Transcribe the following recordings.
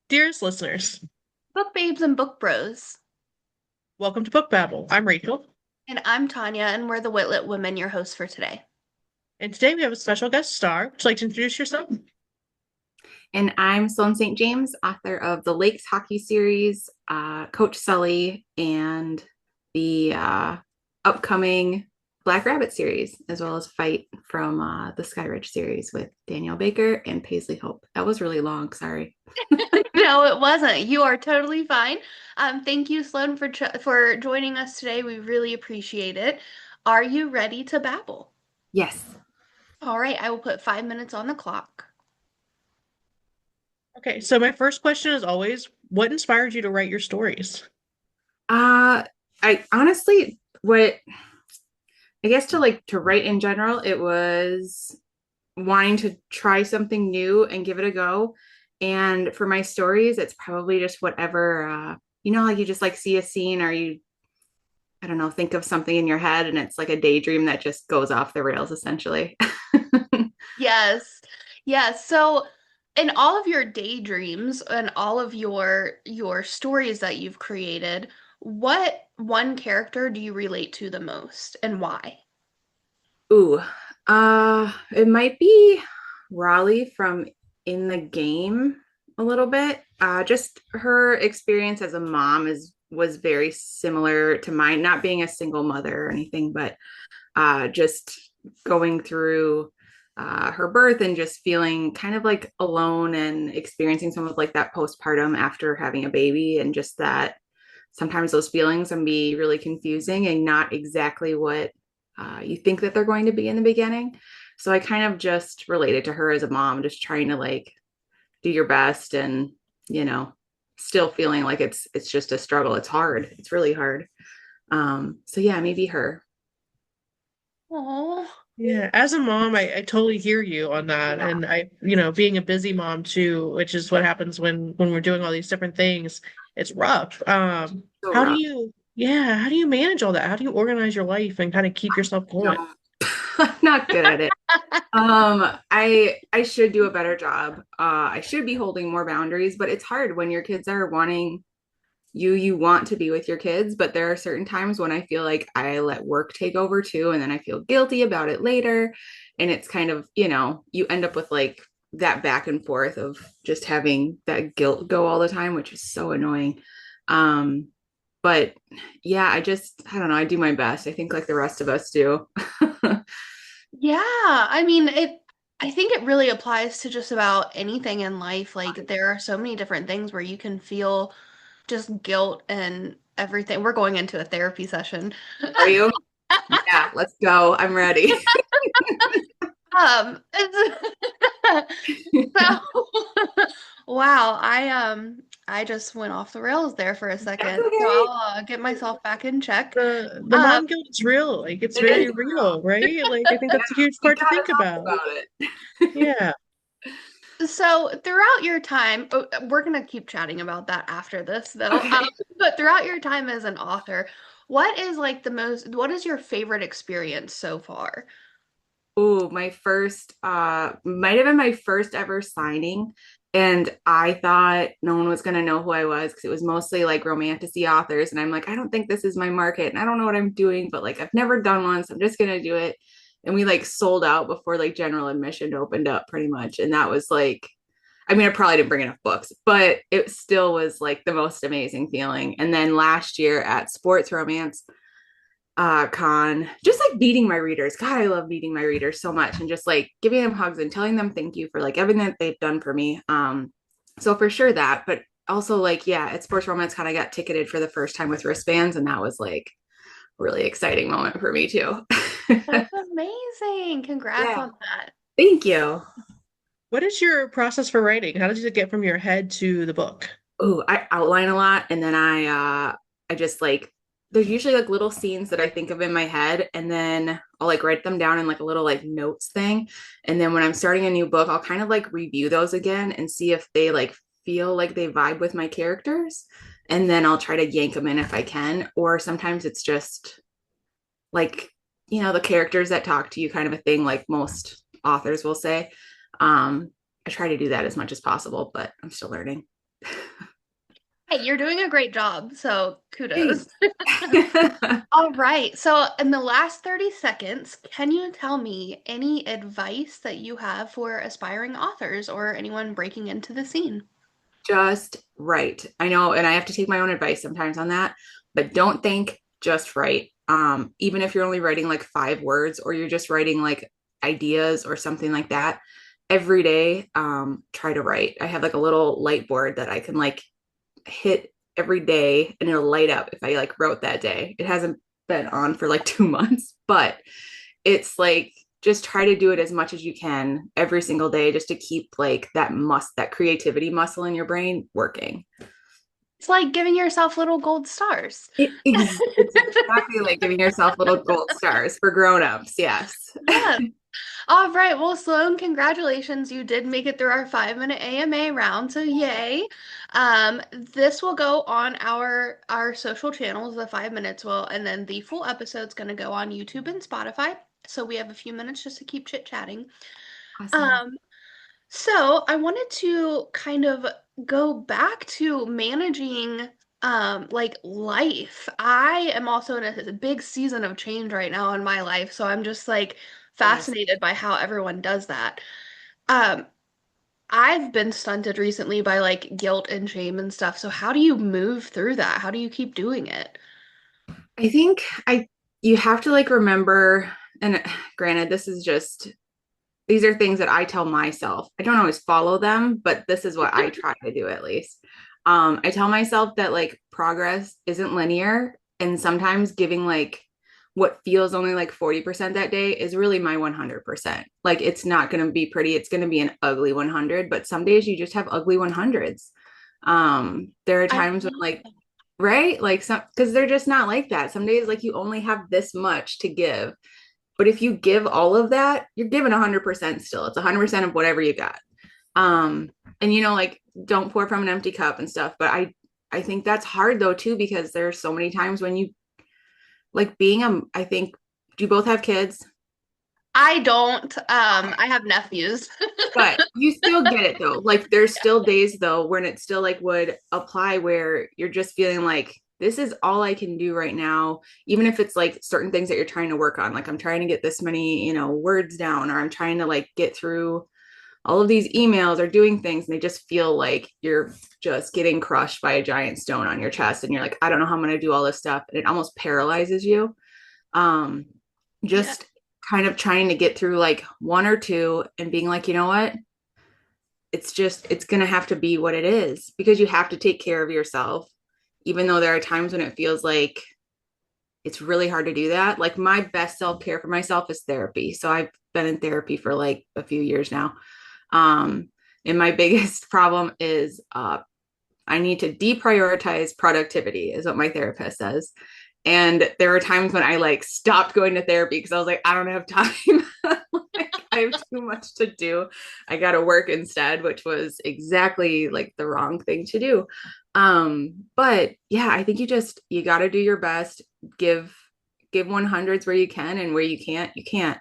Dearest listeners, Book babes and book bros. welcome to Book Babble. I'm Rachel, And I'm Tanya, and we're the Witlet Women, your hosts for today. and today we have a special guest star. Would you like to introduce yourself? And I'm Sloan St. James, author of the Lakes Hockey Series, Coach Sully, and the upcoming Black Rabbit series, as well as Fight from the Sky Ridge series with Danielle Baker and Paisley Hope. That was really long, sorry. No, it wasn't. You are totally fine. Thank you, Sloan, for joining us today. We really appreciate it. Are you ready to babble? Yes. All right, I will put 5 minutes on the clock. Okay, so my first question is always, what inspired you to write your stories? Uh, I honestly, what I guess to write in general, it was wanting to try something new and give it a go. And for my stories, it's probably just whatever, like you just like see a scene or I don't know, think of something in your head and it's like a daydream that just goes off the rails essentially. Yes. Yes. So, in all of your daydreams and all of your stories that you've created, what one character do you relate to the most and why? Ooh, it might be Raleigh from In the Game a little bit. Just her experience as a mom is was very similar to mine, not being a single mother or anything, but just going through her birth and just feeling kind of like alone and experiencing some of like that postpartum after having a baby and just that sometimes those feelings can be really confusing and not exactly what you think that they're going to be in the beginning. So I kind of just related to her as a mom, just trying to like do your best and, you know, still feeling like it's just a struggle. It's hard. It's really hard. So yeah, maybe her. Oh, Yeah, as a mom, I totally hear you on that. Yeah. And being a busy mom too, which is what happens when we're doing all these different things, it's rough. So How do rough. how do you manage all that? How do you organize your life and kind of keep yourself going? No, I'm not good at it. I should do a better job. I should be holding more boundaries, but it's hard when your kids are wanting you want to be with your kids, but there are certain times when I feel like I let work take over too, and then I feel guilty about it later. And it's kind of, you end up with like that back and forth of just having that guilt go all the time, which is so annoying. Um, but yeah, I don't know, I do my best. I think like the rest of us do. yeah. I mean, I think it really applies to just about anything in life. Like there are so many different things where you can feel just guilt and everything. We're going into a therapy session. Are you? Yeah, let's go. I'm ready. So wow, I just went off the rails there for a That's second. So okay. I'll get myself back in check. The Um mom guilt is real. Like it's It is very real. real, right? Like I think Yeah, that's a huge we part to gotta think talk about. about it. Yeah. so throughout your time, we're gonna keep chatting about that after this though. Okay. But throughout your time as an author, what is your favorite experience so far? Oh, my first might have been my first ever signing. And I thought no one was gonna know who I was because it was mostly like romantasy authors. And I'm like, I don't think this is my market and I don't know what I'm doing, but like I've never done one, so I'm just gonna do it. And we like sold out before like general admission opened up pretty much. And that was like, I mean, I probably didn't bring enough books, but it still was like the most amazing feeling. And then last year at Sports Romance, con, just like meeting my readers. God, I love meeting my readers so much and just like giving them hugs and telling them thank you for like everything that they've done for me. So for sure that, but also like, yeah, at Sports Romance kind of got ticketed for the first time with wristbands, and that was like a really exciting moment for me too. That's amazing. Congrats Yeah, on that. thank you. What is your process for writing? How does it get from your head to the book? Oh, I outline a lot and then I just like there's usually like little scenes that I think of in my head and then I'll like write them down in like a little like notes thing. And then when I'm starting a new book, I'll kind of like review those again and see if they like feel like they vibe with my characters. And then I'll try to yank them in if I can. Or sometimes it's just like, the characters that talk to you kind of a thing, like most authors will say. Um, try to do that as much as possible, but I'm still learning. Hey, you're doing a great job, so kudos. Thanks. All right. So, in the last 30 seconds, can you tell me any advice that you have for aspiring authors or anyone breaking into the scene? Just write. I know, and I have to take my own advice sometimes on that, but don't think, just write. Even if you're only writing like 5 words or you're just writing like ideas or something like that, every day, try to write. I have like a little light board that I can like hit every day and it'll light up if I like wrote that day. It hasn't been on for like 2 months, but it's like just try to do it as much as you can every single day just to keep like that creativity muscle in your brain working. It's like giving yourself little gold stars. It's exactly like giving yourself little gold stars for grown-ups. Yes. Yes. All right. Well, Sloan, congratulations. You did make it through our 5-minute AMA round, so yay. This will go on our social channels, the 5 minutes will, and then the full episode's gonna go on YouTube and Spotify. So we have a few minutes just to keep chit-chatting. Awesome. Um, so I wanted to kind of go back to managing like life. I am also in a big season of change right now in my life, so I'm just like Yes. fascinated by how everyone does that. Um, I've been stunted recently by like guilt and shame and stuff. So how do you move through that? How do you keep doing it? I think you have to like remember, and granted, these are things that I tell myself. I don't always follow them, but this is what I try to do at least. I tell myself that like progress isn't linear, and sometimes giving like what feels only like 40% that day is really my 100%. Like it's not going to be pretty, it's going to be an ugly 100, but some days you just have ugly 100s. There are I times when love like, right? Like some, because they're just not like that. Some days like you only have this much to give, but if you give all of that, you're giving 100% still. It's 100% of whatever you got. Um, and like don't pour from an empty cup and stuff. But I think that's hard though too, because there's so many times when you like I think, do you both have kids? I don't. I have nephews. But you still get it though. Like there's still days though when it still like would apply where you're just feeling like this is all I can do right now, even if it's like certain things that you're trying to work on. Like I'm trying to get this many, words down, or I'm trying to like get through all of these emails or doing things, and they just feel like you're just getting crushed by a giant stone on your chest. And you're like, I don't know how I'm going to do all this stuff. And it almost paralyzes you. Um, Yeah. just kind of trying to get through like one or two and being like, you know what? It's going to have to be what it is because you have to take care of yourself, even though there are times when it feels like it's really hard to do that. Like my best self care for myself is therapy. So I've been in therapy for like a few years now. Um, and my biggest problem is I need to deprioritize productivity, is what my therapist says. And there were times when I like stopped going to therapy because I was like, I don't have time. Like, I have too much to do. I got to work instead, which was exactly like the wrong thing to do. But yeah, I think you got to do your best. Give 100s where you can, and where you can't, you can't.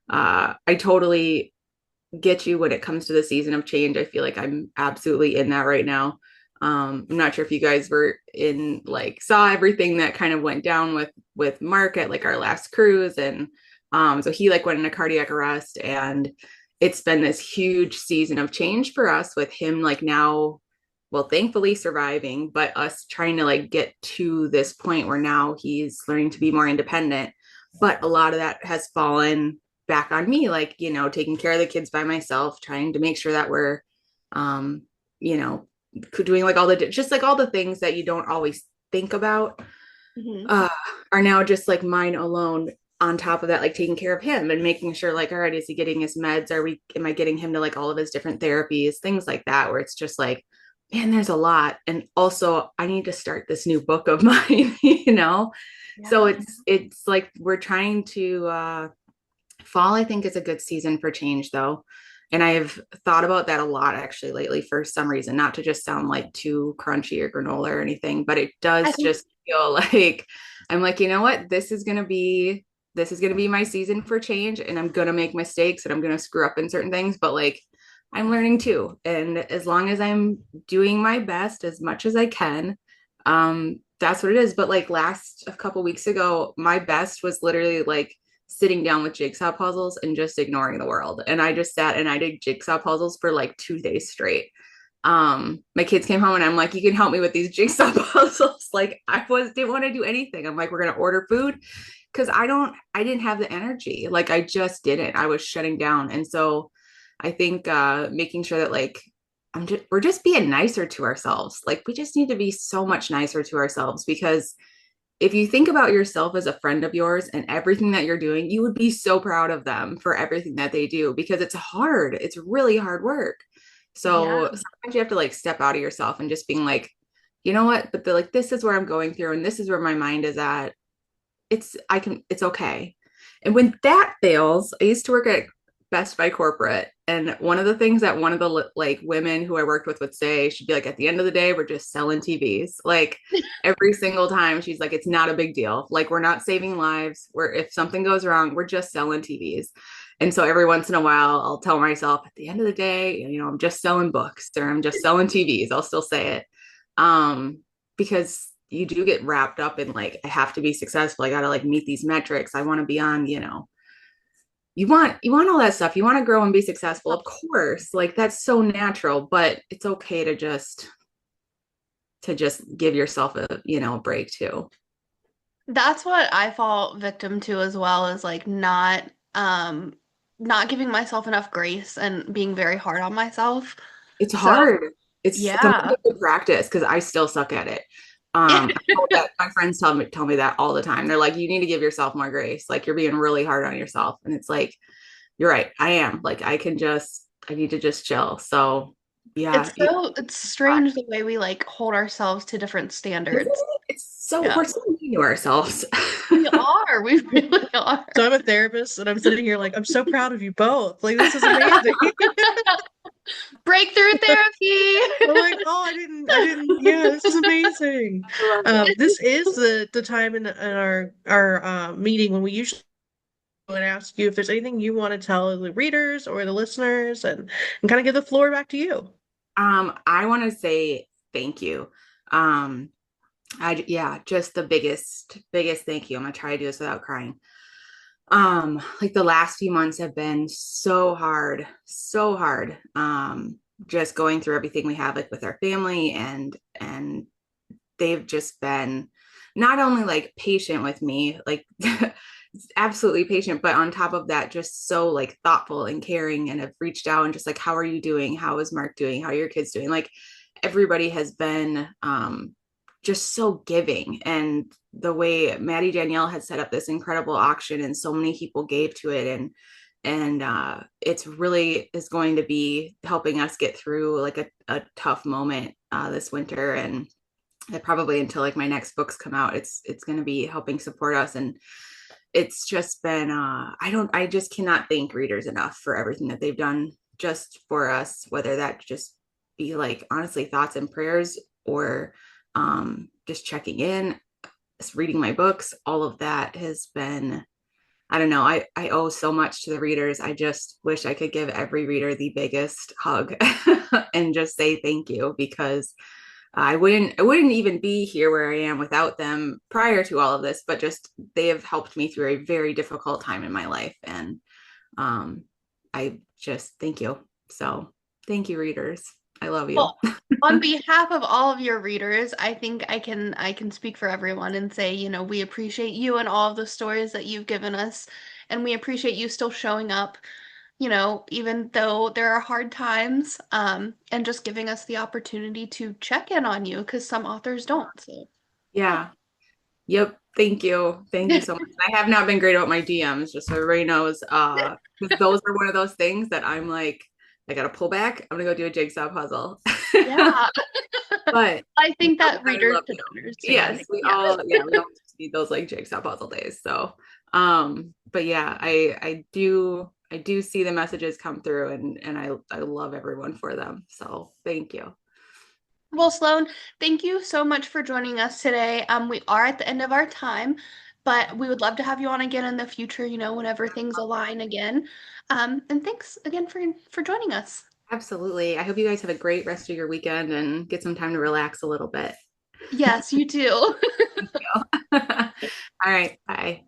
I totally get you when it comes to the season of change. I feel like I'm absolutely in that right now. I'm not sure if you guys were in like saw everything that kind of went down with Mark at like our last cruise, and so he like went in a cardiac arrest, and it's been this huge season of change for us with him like now, well, thankfully surviving, but us trying to like get to this point where now he's learning to be more independent. But a lot of that has fallen back on me, like, taking care of the kids by myself, trying to make sure that we're, um, you know, doing like just like all the things that you don't always think about, Mhm. uh, are now just like mine alone. On top of that, like taking care of him and making sure, like, all right, is he getting his meds? Am I getting him to like all of his different therapies, things like that, where it's just like, man, there's a lot. And also, I need to start this new book of mine, So Yeah. it's like we're trying to fall, I think, is a good season for change, though. And I've thought about that a lot actually lately for some reason, not to just sound like too crunchy or granola or anything, but it I does think just feel like I'm like, you know what? This is going to be my season for change, and I'm going to make mistakes and I'm going to screw up in certain things, but like I'm learning too. And as long as I'm doing my best as much as I can, that's what it is. But like last a couple weeks ago, my best was literally like sitting down with jigsaw puzzles and just ignoring the world. And I just sat and I did jigsaw puzzles for like 2 days straight. My kids came home and I'm like, you can help me with these jigsaw puzzles. Like didn't want to do anything. I'm like, we're gonna order food because I didn't have the energy. Like I just didn't. I was shutting down. And so I think making sure that like we're just being nicer to ourselves. Like we just need to be so much nicer to ourselves because if you think about yourself as a friend of yours and everything that you're doing, you would be so proud of them for everything that they do because it's hard. It's really hard work. Yeah. So sometimes you have to like step out of yourself and just being like, you know what? But like this is where I'm going through and this is where my mind is at. It's okay. And when that fails, I used to work at Best Buy corporate, and one of the things that one of the like women who I worked with would say, she'd be like, at the end of the day, we're just selling TVs. Like every single time, she's like, it's not a big deal. Like we're not saving lives. We're if something goes wrong, we're just selling TVs. And so every once in a while, I'll tell myself, at the end of the day, I'm just selling books or I'm just selling TVs. I'll still say it. Because you do get wrapped up in like, I have to be successful. I got to like meet these metrics. I want to be on, you want all that stuff. You want to grow and be successful. Of course, like that's so natural, but it's okay to just give yourself a break too. That's what I fall victim to as well, is like not giving myself enough grace and being very hard on myself. It's So, hard. It's something yeah. to practice because I still suck at it. I know that my friends tell me that all the time. They're like, you need to give yourself more grace. Like you're being really hard on yourself. And it's like, you're right. I am. Like I need to just chill. So yeah. It's strange the way we like hold ourselves to different Isn't standards. it? We're Yeah. so mean to ourselves. We really are. So I'm a therapist and I'm sitting here like, I'm so proud of you both. Like, this is amazing. Breakthrough I'm like, therapy. oh, yeah, this is amazing. I love it. This is the time in our meeting when we usually would ask you if there's anything you want to tell the readers or the listeners and kind of give the floor back to you. I want to say thank you. Um, yeah, just the biggest thank you. I'm gonna try to do this without crying. Like the last few months have been so hard, so hard. Just going through everything we have like with our family and they've just been not only like patient with me, like absolutely patient, but on top of that, just so like thoughtful and caring and have reached out and just like, how are you doing? How is Mark doing? How are your kids doing? Like everybody has been just so giving. And the way Maddie Danielle had set up this incredible auction and so many people gave to it and it's really is going to be helping us get through like a tough moment this winter and probably until like my next books come out it's going to be helping support us and it's just been I just cannot thank readers enough for everything that they've done just for us, whether that just be like honestly thoughts and prayers or just checking in, just reading my books. All of that has been, I don't know, I owe so much to the readers. I just wish I could give every reader the biggest hug and just say thank you because I wouldn't even be here where I am without them prior to all of this, but just they have helped me through a very difficult time in my life. And I just thank you. So thank you, readers. I love you. Well, on behalf of all of your readers, I think I can speak for everyone and say, we appreciate you and all of the stories that you've given us, and we appreciate you still showing up, even though there are hard times, and just giving us the opportunity to check in on you because some authors don't. So, yeah. Yeah. Yep. Thank you. Thank you so much. I have not been great about my DMs, just so everybody knows. Because those are one of those things that I'm like, I gotta pull back. I'm gonna go do a jigsaw puzzle. Yeah. But I think that I readers love should you. understand. Yes, we all just need those like jigsaw puzzle days. So but yeah, I do see the messages come through and I love everyone for them. So thank you. Well, Sloan, thank you so much for joining us today. We are at the end of our time, but we would love to have you on again in the future, whenever things align again. And thanks again for joining us. Absolutely. I hope you guys have a great rest of your weekend and get some time to relax a little bit. Yes, you too. Thank you. All right. Bye.